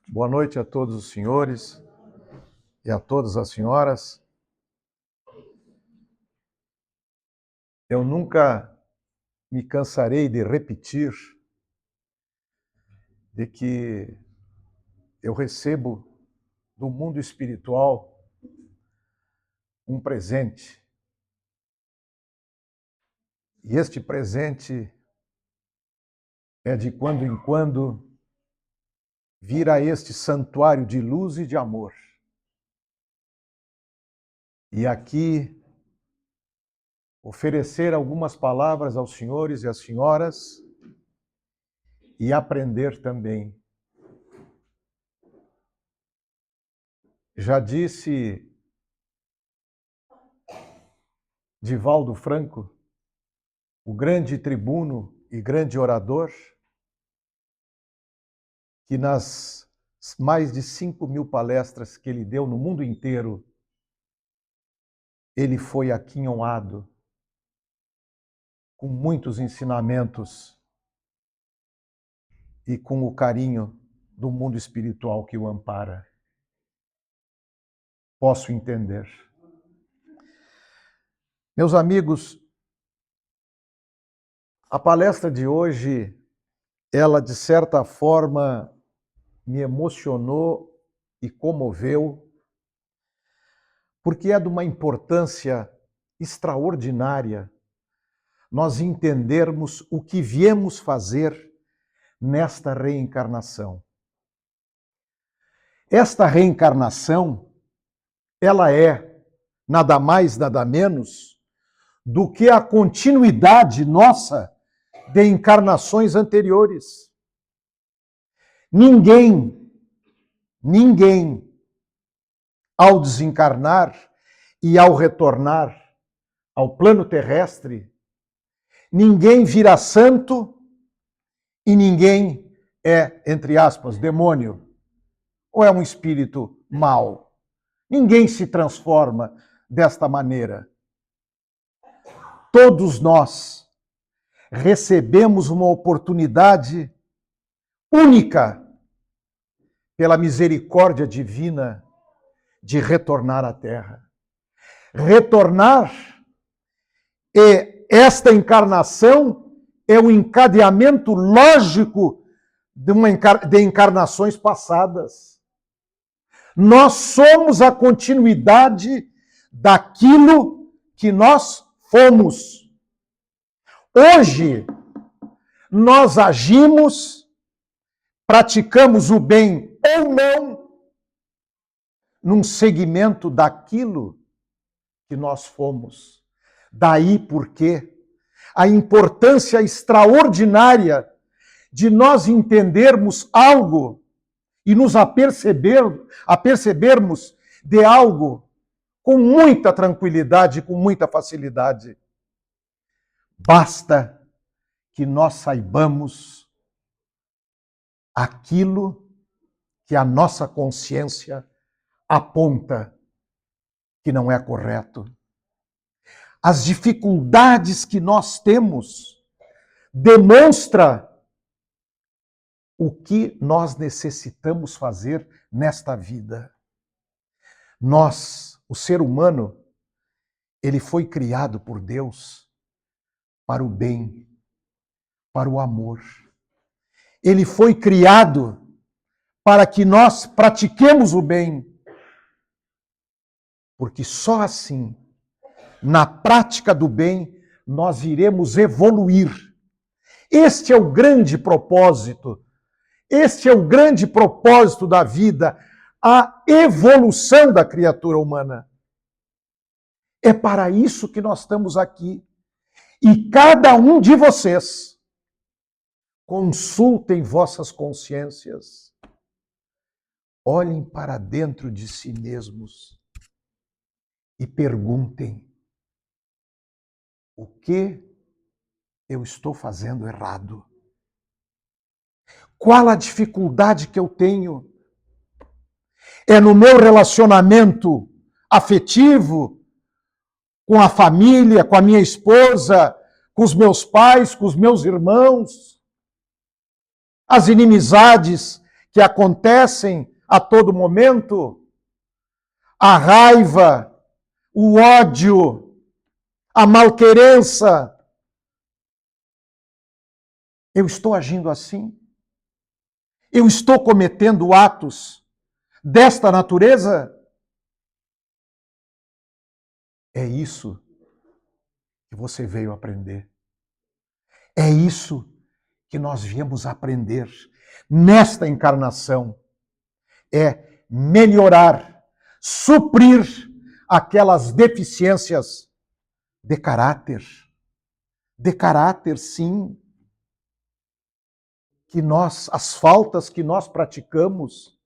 Boa noite a todos os senhores e a todas as senhoras. Eu nunca me cansarei de repetir de que eu recebo do mundo espiritual um presente. E este presente é de quando em quando vir a este santuário de luz e de amor. E aqui oferecer algumas palavras aos senhores e às senhoras e aprender também. Já disse Divaldo Franco, o grande tribuno e grande orador, que nas mais de 5.000 palestras que ele deu no mundo inteiro, ele foi aquinhoado com muitos ensinamentos e com o carinho do mundo espiritual que o ampara. Posso entender. Meus amigos, a palestra de hoje, ela de certa forma me emocionou e comoveu, porque é de uma importância extraordinária nós entendermos o que viemos fazer nesta reencarnação. Esta reencarnação, ela é nada mais, nada menos do que a continuidade nossa de encarnações anteriores. Ninguém, ao desencarnar e ao retornar ao plano terrestre, ninguém vira santo e ninguém é, entre aspas, demônio, ou é um espírito mau. Ninguém se transforma desta maneira. Todos nós recebemos uma oportunidade única pela misericórdia divina de retornar à Terra. Retornar, e esta encarnação é o encadeamento lógico de encarnações passadas. Nós somos a continuidade daquilo que nós fomos. Hoje, nós agimos, praticamos o bem ou não, num segmento daquilo que nós fomos. Daí porque a importância extraordinária de nós entendermos algo e nos apercebermos de algo com muita tranquilidade, com muita facilidade. Basta que nós saibamos aquilo que a nossa consciência aponta que não é correto. As dificuldades que nós temos demonstra o que nós necessitamos fazer nesta vida. Nós, o ser humano, ele foi criado por Deus para o bem, para o amor. Ele foi criado para que nós pratiquemos o bem. Porque só assim, na prática do bem, nós iremos evoluir. Este é o grande propósito. Este é o grande propósito da vida, a evolução da criatura humana. É para isso que nós estamos aqui. E cada um de vocês, consultem vossas consciências. Olhem para dentro de si mesmos e perguntem: o que eu estou fazendo errado? Qual a dificuldade que eu tenho? É no meu relacionamento afetivo com a família, com a minha esposa, com os meus pais, com os meus irmãos, as inimizades que acontecem a todo momento, a raiva, o ódio, a malquerença. Eu estou agindo assim? Eu estou cometendo atos desta natureza? É isso que você veio aprender. É isso que nós viemos aprender nesta encarnação. É melhorar, suprir aquelas deficiências de caráter. De caráter, sim. Que nós, as faltas que nós praticamos,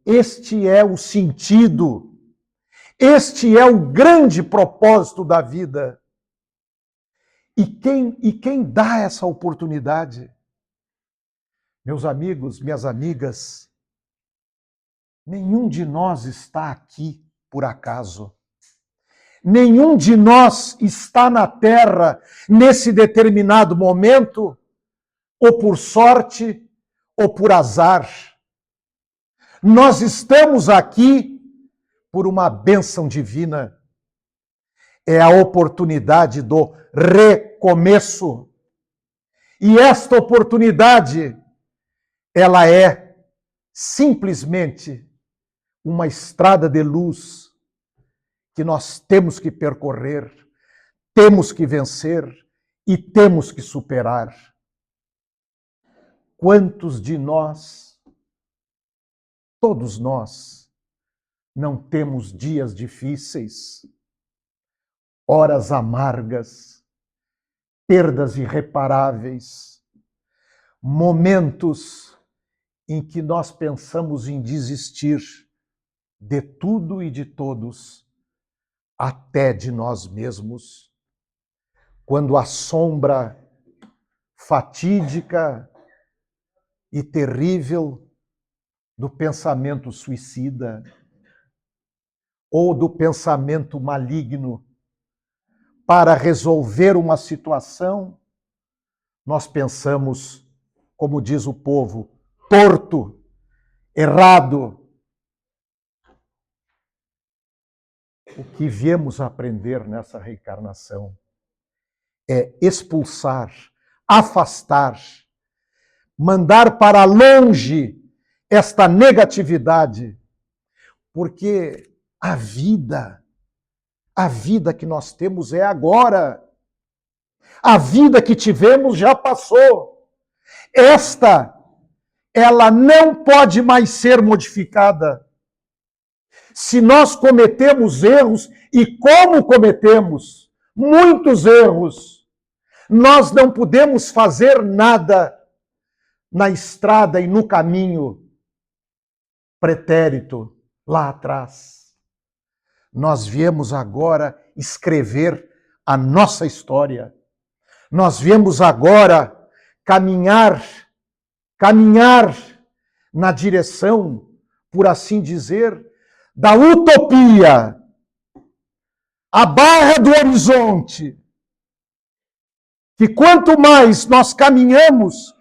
este é o sentido, este é o grande propósito da vida. E quem dá essa oportunidade? Meus amigos, minhas amigas, nenhum de nós está aqui por acaso. Nenhum de nós está na Terra nesse determinado momento, ou por sorte, ou por azar. Nós estamos aqui por uma bênção divina. É a oportunidade do recomeço. E esta oportunidade, ela é simplesmente uma estrada de luz que nós temos que percorrer, temos que vencer e temos que superar. Quantos de nós, todos nós, não temos dias difíceis, horas amargas, perdas irreparáveis, momentos em que nós pensamos em desistir de tudo e de todos, até de nós mesmos, quando a sombra fatídica e terrível do pensamento suicida ou do pensamento maligno para resolver uma situação, nós pensamos, como diz o povo, torto, errado. O que viemos aprender nessa reencarnação é expulsar, afastar, mandar para longe esta negatividade, porque a vida que nós temos é agora. A vida que tivemos já passou. Ela não pode mais ser modificada. Se nós cometemos erros, e como cometemos muitos erros, nós não podemos fazer nada na estrada e no caminho pretérito lá atrás. Nós viemos agora escrever a nossa história. Nós viemos agora caminhar na direção, por assim dizer, da utopia, a barra do horizonte, que quanto mais nós caminhamos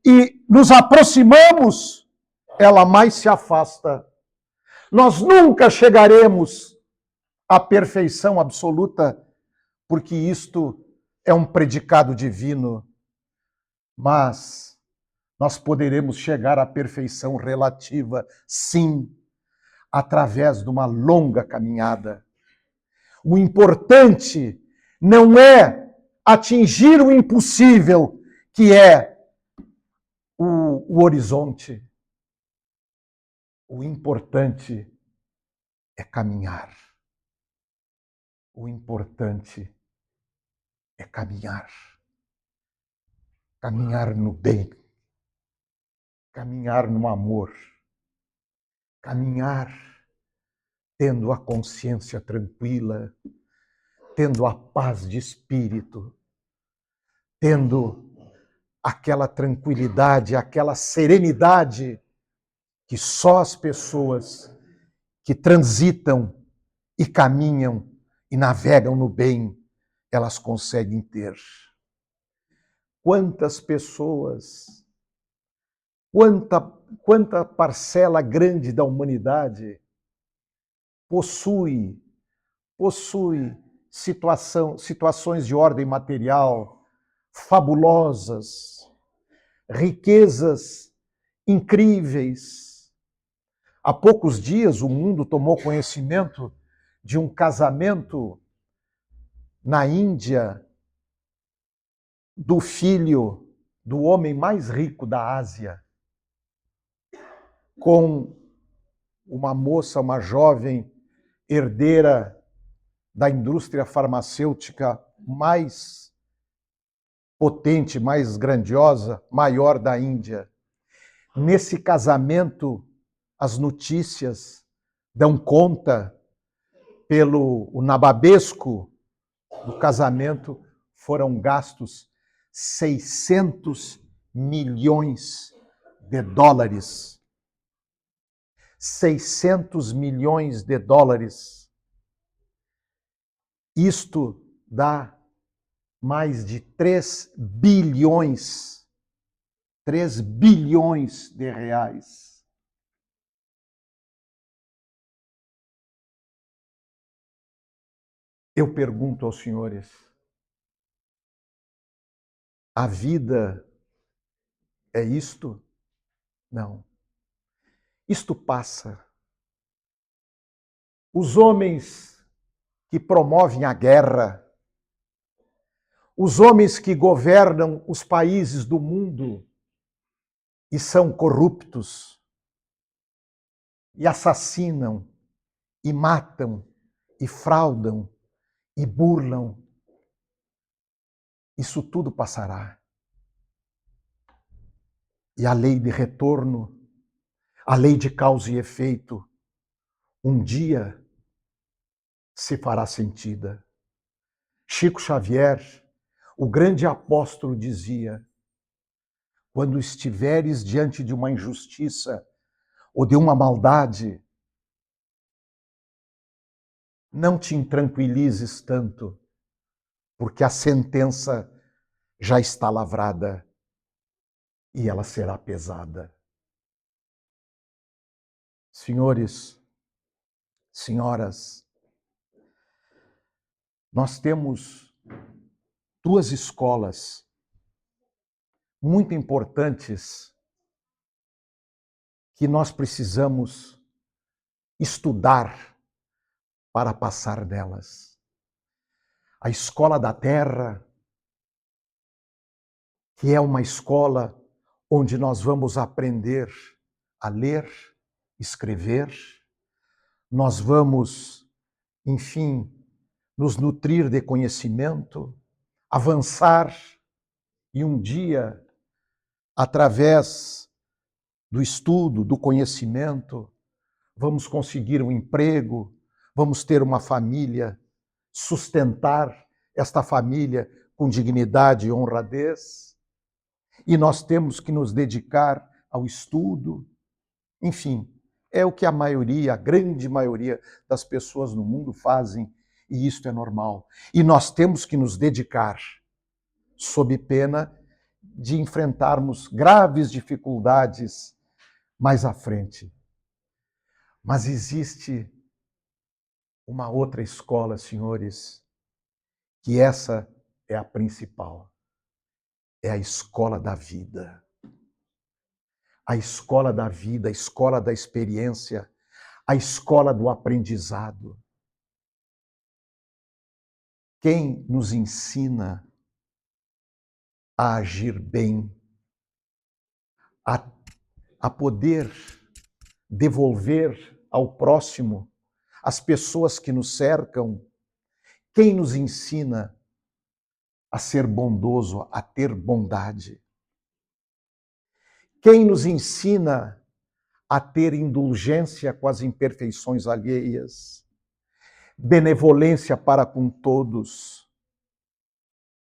e nos aproximamos, ela mais se afasta. Nós nunca chegaremos à perfeição absoluta, porque isto é um predicado divino, mas nós poderemos chegar à perfeição relativa, sim, através de uma longa caminhada. O importante não é atingir o impossível, que é o horizonte. O importante é caminhar. O importante é caminhar. Caminhar no bem. Caminhar no amor. Caminhar tendo a consciência tranquila, tendo a paz de espírito, tendo aquela tranquilidade, aquela serenidade que só as pessoas que transitam e caminham e navegam no bem, elas conseguem ter. Quantas pessoas, quanta parcela grande da humanidade possui situações de ordem material fabulosas, riquezas incríveis. Há poucos dias o mundo tomou conhecimento de um casamento na Índia do filho do homem mais rico da Ásia com uma moça, uma jovem herdeira da indústria farmacêutica mais potente, mais grandiosa, maior da Índia. Nesse casamento, as notícias dão conta o nababesco do casamento, foram gastos 600 milhões de dólares. 600 milhões de dólares. Isto dá mais de 3 bilhões de reais. Eu pergunto aos senhores, a vida é isto? Não. Isto passa. Os homens que promovem a guerra, os homens que governam os países do mundo e são corruptos, e assassinam, e matam, e fraudam, e burlam, isso tudo passará. E a lei de retorno, a lei de causa e efeito, um dia se fará sentida. Chico Xavier, o grande apóstolo, dizia: quando estiveres diante de uma injustiça ou de uma maldade, não te intranquilizes tanto, porque a sentença já está lavrada e ela será pesada. Senhores, senhoras, nós temos 2 escolas muito importantes que nós precisamos estudar para passar nelas. A escola da terra, que é uma escola onde nós vamos aprender a ler, escrever, nós vamos, enfim, nos nutrir de conhecimento, avançar e um dia, através do estudo, do conhecimento, vamos conseguir um emprego, vamos ter uma família, sustentar esta família com dignidade e honradez. E nós temos que nos dedicar ao estudo. Enfim, é o que a maioria, a grande maioria das pessoas no mundo fazem, e isto é normal. E nós temos que nos dedicar, sob pena de enfrentarmos graves dificuldades mais à frente. Mas existe uma outra escola, senhores, que essa é a principal. É a escola da vida. A escola da vida, a escola da experiência, a escola do aprendizado. Quem nos ensina a agir bem, a poder devolver ao próximo, às pessoas que nos cercam, quem nos ensina a ser bondoso, a ter bondade? Quem nos ensina a ter indulgência com as imperfeições alheias, benevolência para com todos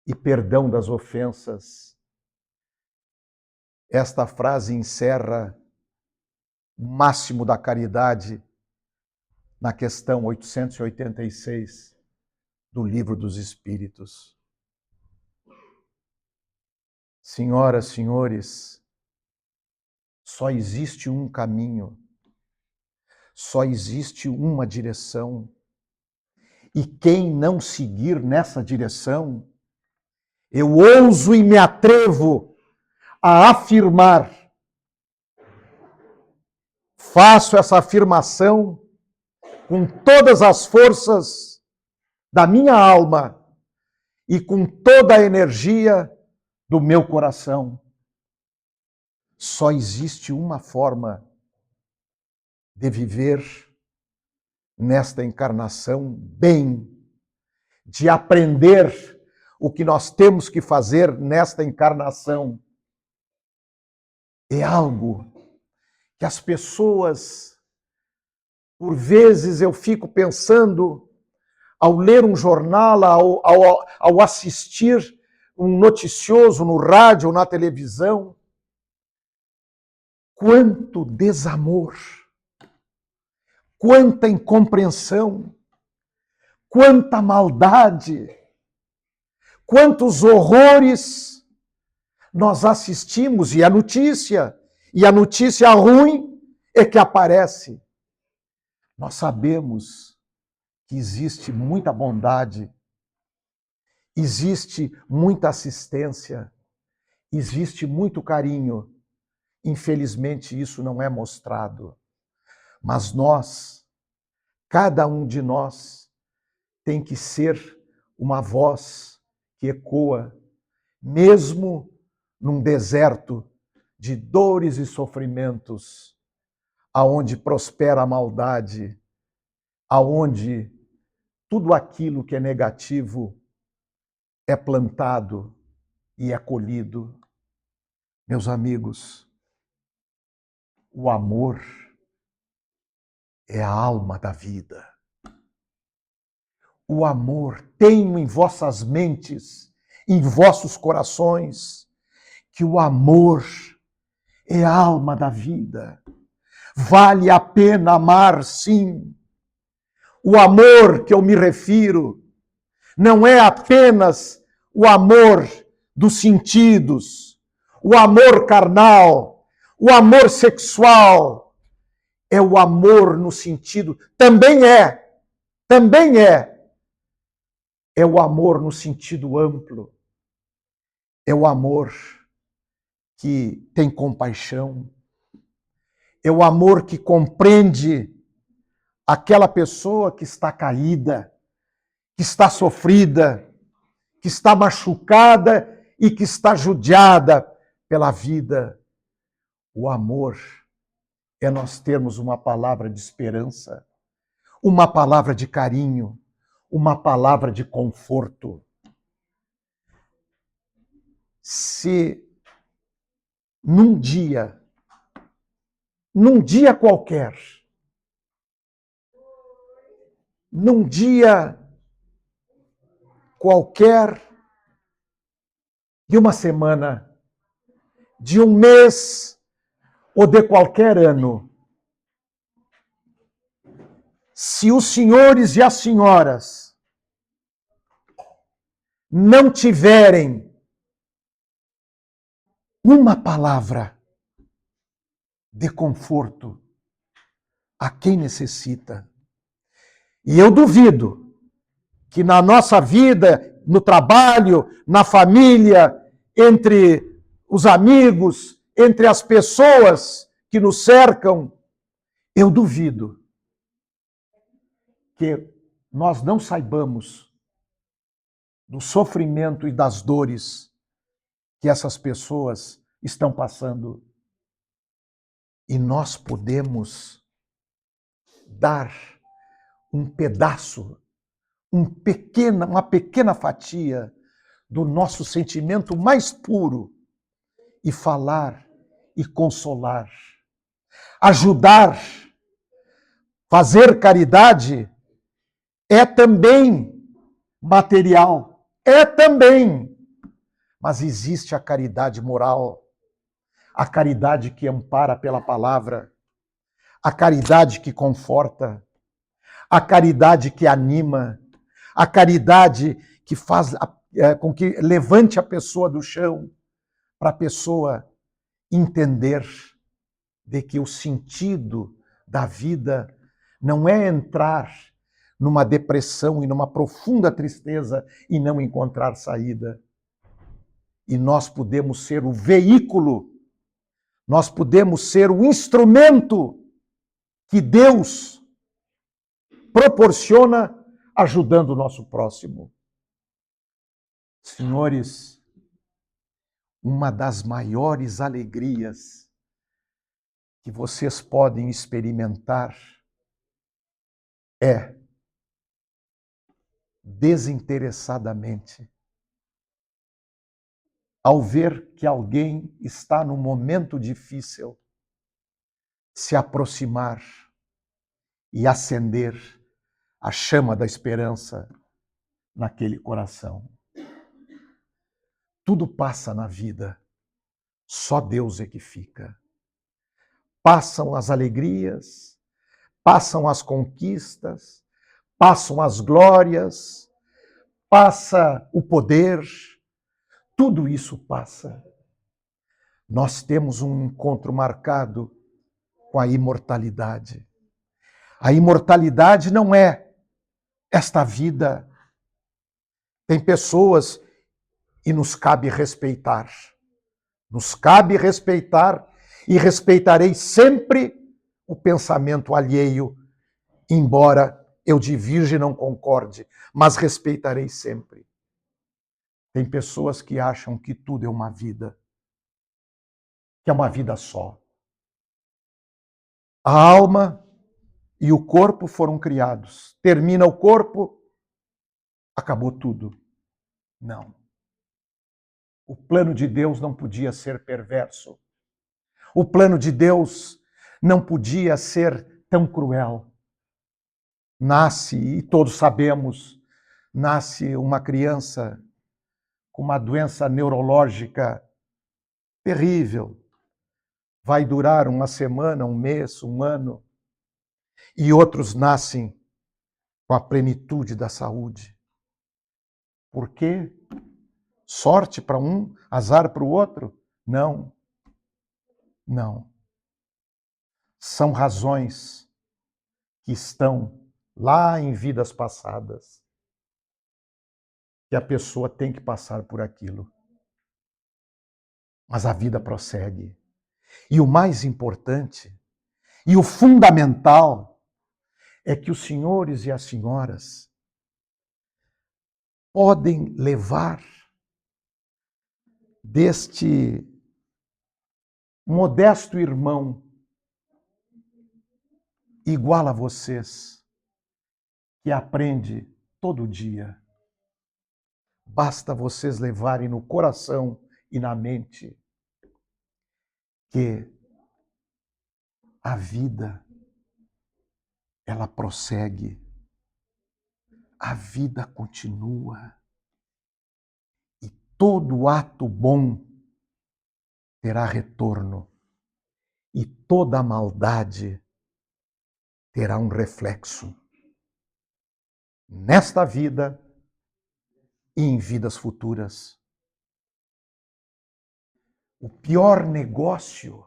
e perdão das ofensas? Esta frase encerra o máximo da caridade na questão 886. do Livro dos Espíritos. Senhoras, senhores, só existe um caminho, só existe uma direção. E quem não seguir nessa direção, eu ouso e me atrevo a afirmar, faço essa afirmação com todas as forças da minha alma e com toda a energia do meu coração. Só existe uma forma de viver nesta encarnação bem, de aprender o que nós temos que fazer nesta encarnação. É algo que as pessoas, por vezes eu fico pensando, ao ler um jornal, ao assistir um noticioso no rádio ou na televisão, quanto desamor, quanta incompreensão, quanta maldade, quantos horrores nós assistimos, e a notícia ruim é que aparece. Nós sabemos que existe muita bondade, existe muita assistência, existe muito carinho. Infelizmente, isso não é mostrado. Mas nós, cada um de nós, tem que ser uma voz que ecoa, mesmo num deserto de dores e sofrimentos, aonde prospera a maldade, aonde tudo aquilo que é negativo é plantado e é colhido. Meus amigos, o amor é a alma da vida. O amor, tenho em vossas mentes, em vossos corações, que o amor é a alma da vida. Vale a pena amar, sim. O amor que eu me refiro não é apenas o amor dos sentidos, o amor carnal, o amor sexual. É o amor no sentido, também é o amor no sentido amplo. É o amor que tem compaixão. É o amor que compreende aquela pessoa que está caída, que está sofrida, que está machucada e que está judiada pela vida. O amor é nós termos uma palavra de esperança, uma palavra de carinho, uma palavra de conforto. Se num dia qualquer, de uma semana, de um mês ou de qualquer ano, se os senhores e as senhoras não tiverem uma palavra de conforto a quem necessita, e eu duvido que na nossa vida, no trabalho, na família, entre os amigos, entre as pessoas que nos cercam, eu duvido que nós não saibamos do sofrimento e das dores que essas pessoas estão passando. E nós podemos dar um pedaço, uma pequena fatia do nosso sentimento mais puro e falar e consolar. Ajudar, fazer caridade é também material, é também. Mas existe a caridade moral, a caridade que ampara pela palavra, a caridade que conforta, a caridade que anima, a caridade que faz com que levante a pessoa do chão, para a pessoa entender de que o sentido da vida não é entrar numa depressão e numa profunda tristeza e não encontrar saída. E nós podemos ser o veículo, nós podemos ser o instrumento que Deus proporciona ajudando o nosso próximo. Senhores, uma das maiores alegrias que vocês podem experimentar é desinteressadamente, ao ver que alguém está num momento difícil, se aproximar e acender a chama da esperança naquele coração. Tudo passa na vida, só Deus é que fica. Passam as alegrias, passam as conquistas, passam as glórias, passa o poder, tudo isso passa. Nós temos um encontro marcado com a imortalidade. A imortalidade não é esta vida. Tem pessoas, e nos cabe respeitar. Nos cabe respeitar e respeitarei sempre o pensamento alheio, embora eu divirja e não concorde, mas respeitarei sempre. Tem pessoas que acham que tudo é uma vida, que é uma vida só. A alma e o corpo foram criados. Termina o corpo, acabou tudo. Não. O plano de Deus não podia ser perverso. O plano de Deus não podia ser tão cruel. Nasce, e todos sabemos, nasce uma criança com uma doença neurológica terrível. Vai durar uma semana, um mês, um ano. E outros nascem com a plenitude da saúde. Por quê? Sorte para um, azar para o outro? Não. Não. São razões que estão lá em vidas passadas, que a pessoa tem que passar por aquilo. Mas a vida prossegue. E o mais importante, e o fundamental, é que os senhores e as senhoras podem levar deste modesto irmão igual a vocês, que aprende todo dia. Basta vocês levarem no coração e na mente que a vida, ela prossegue, a vida continua e todo ato bom terá retorno e toda maldade terá um reflexo nesta vida e em vidas futuras. O pior negócio,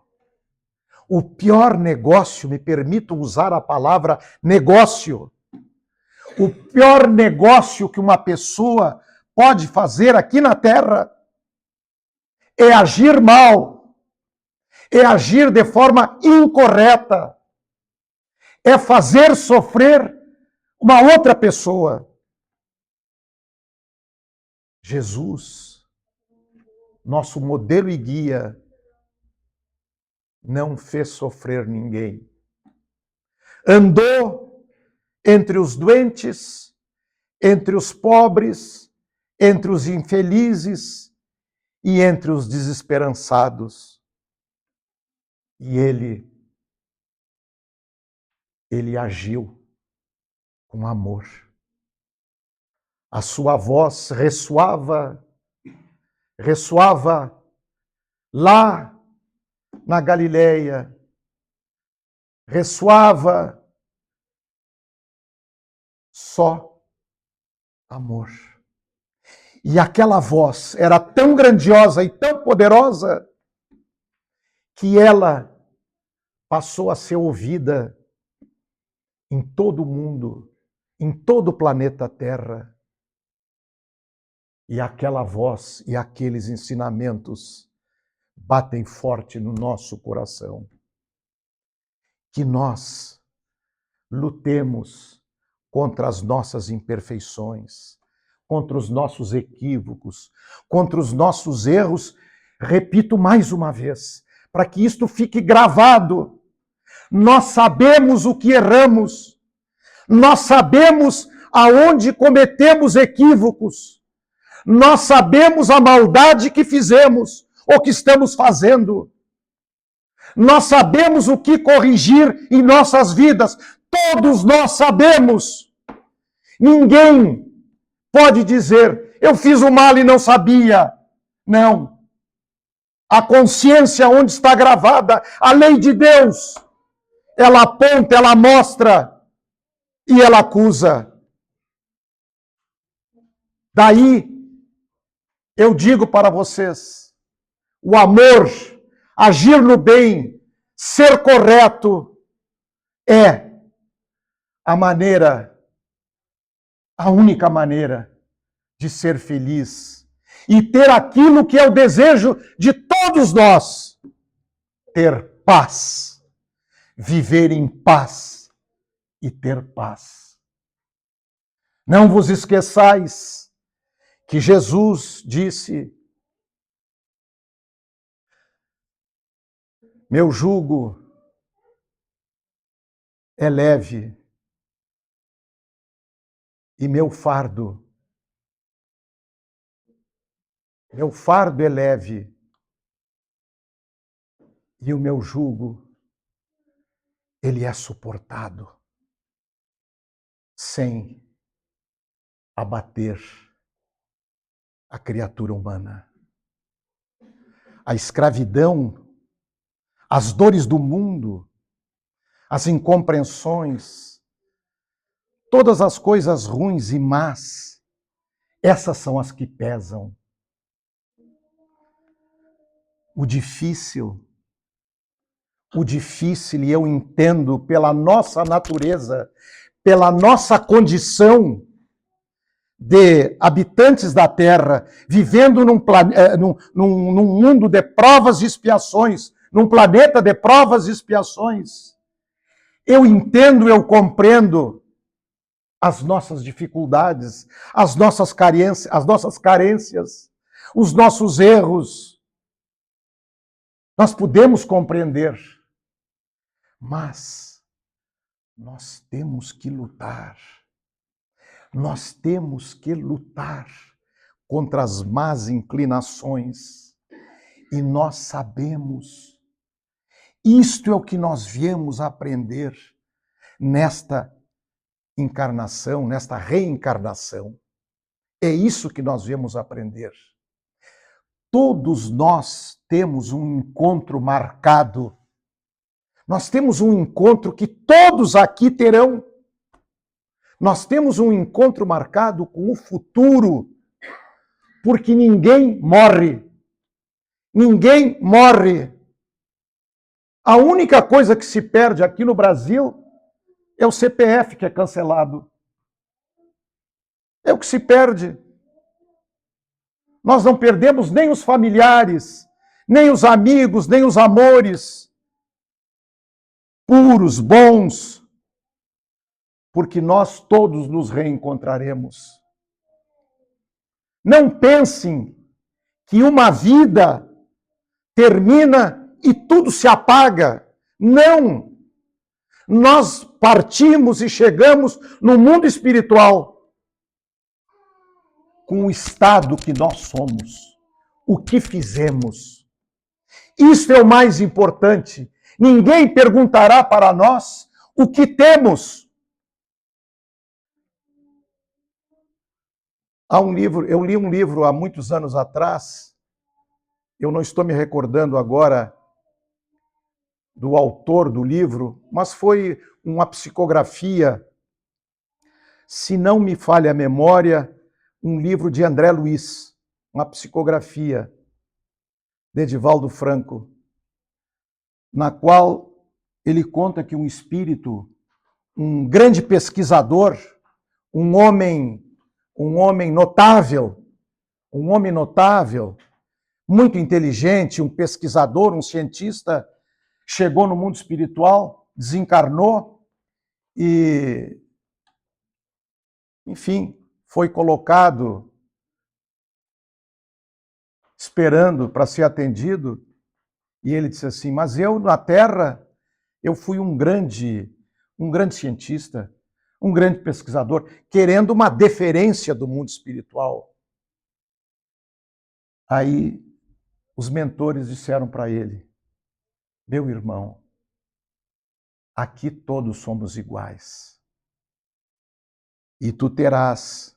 me permitam usar a palavra negócio, o pior negócio que uma pessoa pode fazer aqui na Terra é agir mal, é agir de forma incorreta, é fazer sofrer uma outra pessoa. Jesus, nosso modelo e guia, não fez sofrer ninguém. Andou entre os doentes, entre os pobres, entre os infelizes e entre os desesperançados. E ele agiu com amor. A sua voz ressoava lá na Galileia, ressoava só Amor. E aquela voz era tão grandiosa e tão poderosa que ela passou a ser ouvida em todo o mundo, em todo o planeta Terra. E aquela voz e aqueles ensinamentos batem forte no nosso coração. Que nós lutemos contra as nossas imperfeições, contra os nossos equívocos, contra os nossos erros. Repito mais uma vez, para que isto fique gravado. Nós sabemos o que erramos, nós sabemos aonde cometemos equívocos, nós sabemos a maldade que fizemos ou que estamos fazendo. Nós sabemos o que corrigir em nossas vidas. Todos nós sabemos. Ninguém pode dizer, eu fiz o mal e não sabia. Não. A consciência onde está gravada, a lei de Deus, ela aponta, ela mostra e ela acusa. Daí, eu digo para vocês, o amor, agir no bem, ser correto, é a maneira, a única maneira de ser feliz e ter aquilo que é o desejo de todos nós, ter paz, viver em paz e ter paz. Não vos esqueçais que Jesus disse: meu jugo é leve e meu fardo é leve e o meu jugo, ele é suportado sem abater a criatura humana. A escravidão, as dores do mundo, as incompreensões, todas as coisas ruins e más, essas são as que pesam. O difícil, e eu entendo pela nossa natureza, pela nossa condição de habitantes da Terra, vivendo num mundo de provas e expiações, num planeta de provas e expiações. Eu entendo, eu compreendo as nossas dificuldades, as nossas carências, os nossos erros. Nós podemos compreender, mas nós temos que lutar. Nós temos que lutar contra as más inclinações. E nós sabemos. Isto é o que nós viemos aprender nesta encarnação, nesta reencarnação. É isso que nós viemos aprender. Todos nós temos um encontro marcado. Nós temos um encontro que todos aqui terão. Nós temos um encontro marcado com o futuro, porque ninguém morre. Ninguém morre. A única coisa que se perde aqui no Brasil é o CPF que é cancelado. É o que se perde. Nós não perdemos nem os familiares, nem os amigos, nem os amores puros, bons, porque nós todos nos reencontraremos. Não pensem que uma vida termina e tudo se apaga. Não! Nós partimos e chegamos no mundo espiritual com o estado que nós somos, o que fizemos. Isso é o mais importante. Ninguém perguntará para nós o que temos. Eu li um livro há muitos anos atrás, eu não estou me recordando agora do autor do livro, mas foi uma psicografia, se não me falha a memória, um livro de André Luiz, uma psicografia de Edivaldo Franco, na qual ele conta que um espírito, um grande pesquisador, um homem notável, muito inteligente, um pesquisador, um cientista, chegou no mundo espiritual, desencarnou e, enfim, foi colocado esperando para ser atendido, e ele disse assim: mas eu na Terra, eu fui um grande cientista, um grande pesquisador, querendo uma deferência do mundo espiritual. Aí os mentores disseram para ele: meu irmão, aqui todos somos iguais. E tu terás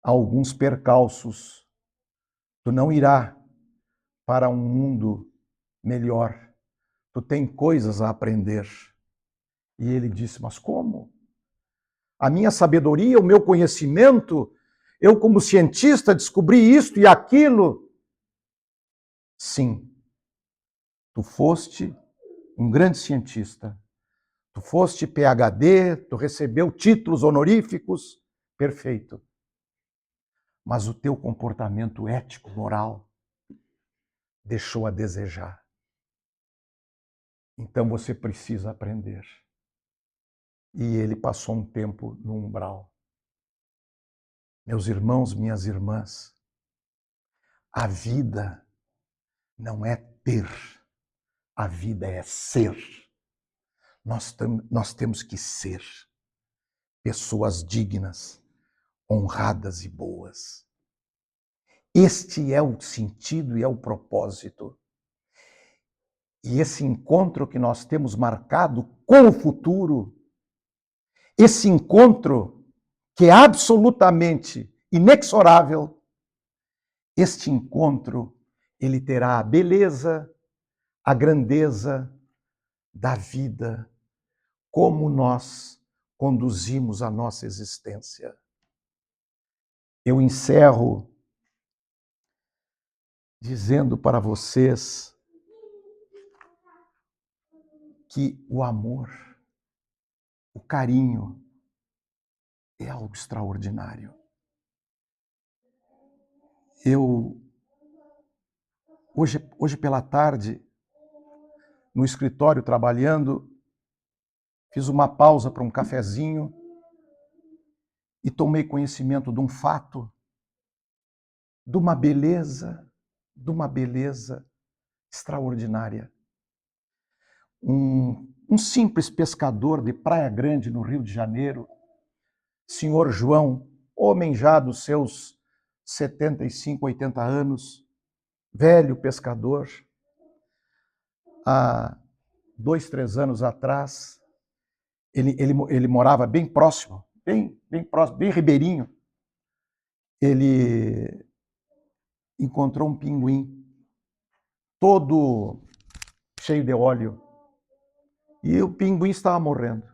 alguns percalços. Tu não irá para um mundo melhor. Tu tem coisas a aprender. E ele disse: mas como? A minha sabedoria, o meu conhecimento, eu como cientista descobri isto e aquilo. Sim, tu foste um grande cientista. Tu foste PhD, tu recebeu títulos honoríficos, perfeito. Mas o teu comportamento ético, moral, deixou a desejar. Então você precisa aprender. E ele passou um tempo no umbral. Meus irmãos, minhas irmãs, a vida não é ter, a vida é ser. Nós temos que ser pessoas dignas, honradas e boas. Este é o sentido e é o propósito. E esse encontro que nós temos marcado com o futuro, esse encontro que é absolutamente inexorável, este encontro, ele terá a beleza, a grandeza da vida, como nós conduzimos a nossa existência. Eu encerro dizendo para vocês que o amor, o carinho, é algo extraordinário. Eu, hoje pela tarde, no escritório trabalhando, fiz uma pausa para um cafezinho e tomei conhecimento de um fato, de uma beleza extraordinária. Um simples pescador de Praia Grande, no Rio de Janeiro, senhor João, homem já dos seus 75, 80 anos, velho pescador, há 2, 3 anos atrás, ele morava bem próximo, bem próximo, bem ribeirinho. Ele encontrou um pinguim, todo cheio de óleo, e o pinguim estava morrendo.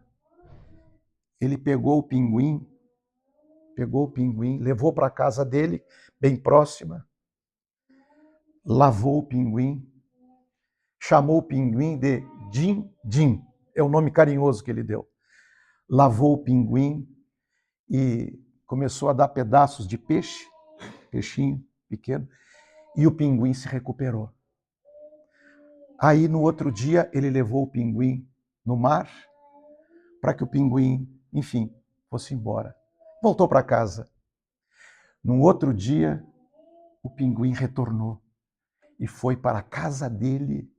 Ele pegou o pinguim, levou para a casa dele, bem próxima, lavou o pinguim, chamou o pinguim de Din-Din, é o nome carinhoso que ele deu. Lavou o pinguim e começou a dar pedaços de peixe, peixinho pequeno, e o pinguim se recuperou. Aí, no outro dia, ele levou o pinguim no mar para que o pinguim, enfim, fosse embora. Voltou para casa. No outro dia, o pinguim retornou e foi para a casa dele.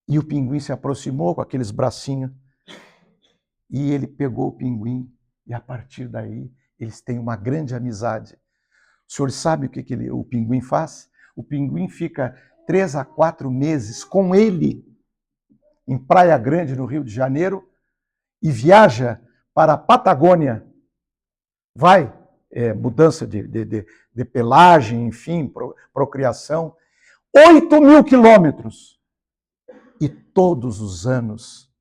E o pinguim se aproximou com aqueles bracinhos e ele pegou o pinguim e, a partir daí, eles têm uma grande amizade. O senhor sabe o que o pinguim faz? O pinguim fica 3 a 4 meses com ele em Praia Grande, no Rio de Janeiro, e viaja para a Patagônia. Vai, mudança de pelagem, enfim, procriação, 8.000 quilômetros. E todos os anos,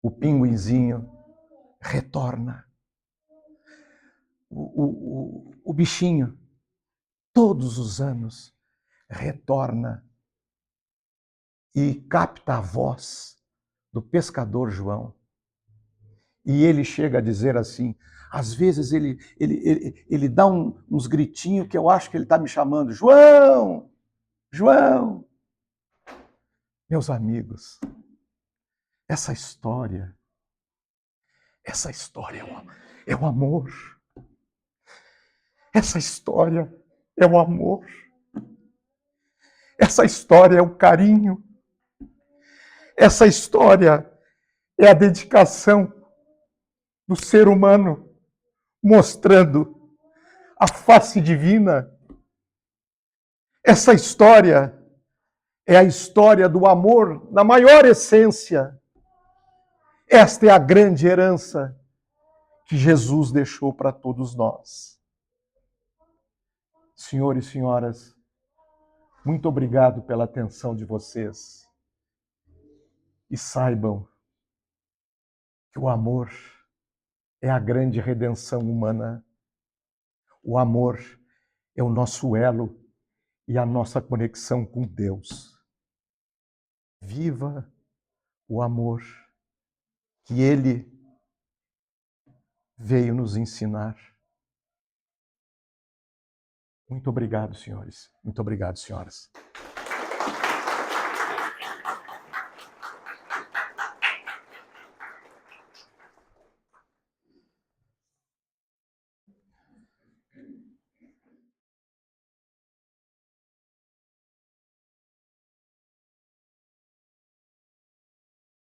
o pinguinzinho retorna. O bichinho, todos os anos, retorna e capta a voz do pescador João. E ele chega a dizer assim, às vezes ele dá uns gritinhos que eu acho que ele está me chamando, João, João. Meus amigos, essa história é o amor. Essa história é o amor. Essa história é o carinho. Essa história é a dedicação do ser humano, mostrando a face divina. Essa história é a história do amor na maior essência. Esta é a grande herança que Jesus deixou para todos nós. Senhores e senhoras, muito obrigado pela atenção de vocês. E saibam que o amor é a grande redenção humana. O amor é o nosso elo e a nossa conexão com Deus. Viva o amor que Ele veio nos ensinar. Muito obrigado, senhores. Muito obrigado, senhoras.